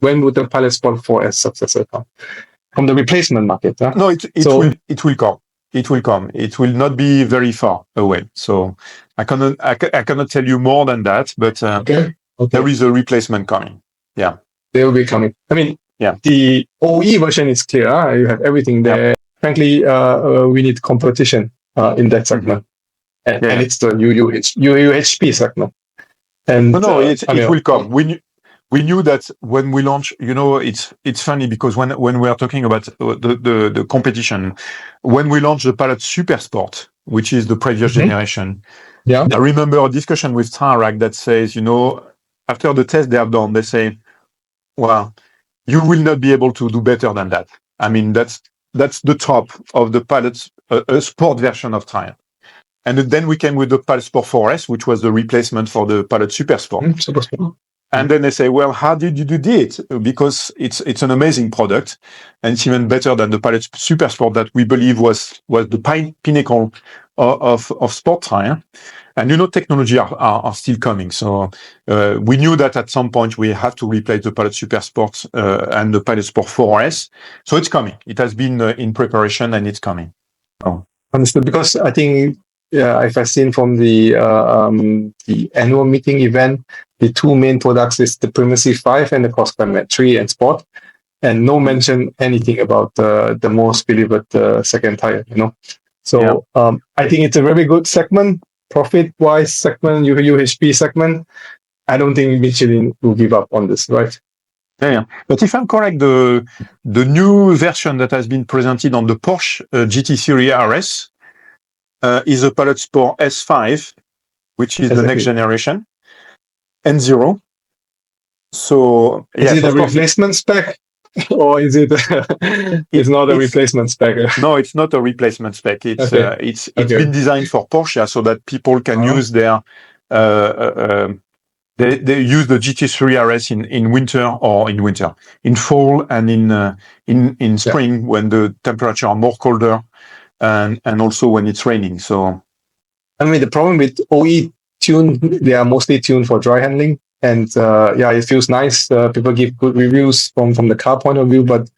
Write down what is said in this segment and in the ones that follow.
when would the Pilot Sport 4S successor come? From the replacement market? Huh? No, it will come. It will come. It will not be very far away. So I cannot tell you more than that, but Okay. There is a replacement coming. Yeah. They will be coming. I mean, yeah. The OE version is clear. Huh? You have everything there. Yeah. Frankly, we need competition in that segment. Mm-hmm. And it's the UHP segment. And it will come. We knew that when we launch, it's funny because when we are talking about the competition, when we launched the Pilot Super Sport, which is the previous generation, I remember a discussion with Cyrille that says, after the test they have done, they say, well, you will not be able to do better than that. I mean, that's the top of the Pilot Sport version of Cyrille. And then we came with the Pilot Sport 4S, which was the replacement for the Pilot Super Sport. And then they say, well, how did you do it? Because it's an amazing product, and it's even better than the Pilot Super Sport that we believe was the pinnacle of sport tire. And technology are still coming. So we knew that at some point we have to replace the Pilot Super Sport and the Pilot Sport 4S. So it's coming. It has been in preparation, and it's coming. Oh, understood. Because I think, if I've seen from the annual meeting event, the two main products is the Primacy 5 and the Crossclimate 3 and Sport, and no mention anything about the most delivered second tire. So I think it's a very good segment, profit-wise segment, UHP segment. I don't think Michelin will give up on this, right? Yeah. But if I'm correct, the new version that has been presented on the Porsche GT Series RS is a Pilot Sport S5, which is the next generation, N0. So is it a replacement spec, or is it? It's not a replacement spec. No, it's not a replacement spec. It's been designed for Porsche so that people can use their. They use the GT3 RS in winter or in fall and in spring when the temperature are more colder. And also when it's raining. So, I mean, the problem with OE tune, they are mostly tuned for dry handling, and it feels nice. People give good reviews from the car point of view, but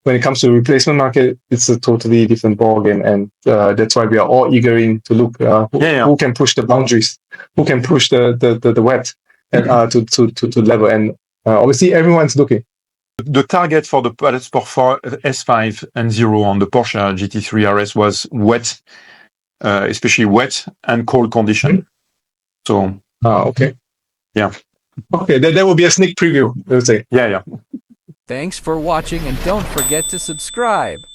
when it comes to the replacement market, it's a totally different ballgame, and that's why we are all eager to look who can push the boundaries, who can push the wet and to level, and obviously everyone's looking. The target for the Pilot Sport 4 S5 and 0 on the Porsche GT3 RS was wet, especially wet and cold condition. So. Okay. Yeah. Okay, there will be a sneak preview, let's say. Yeah. Thanks for watching, and don't forget to subscribe.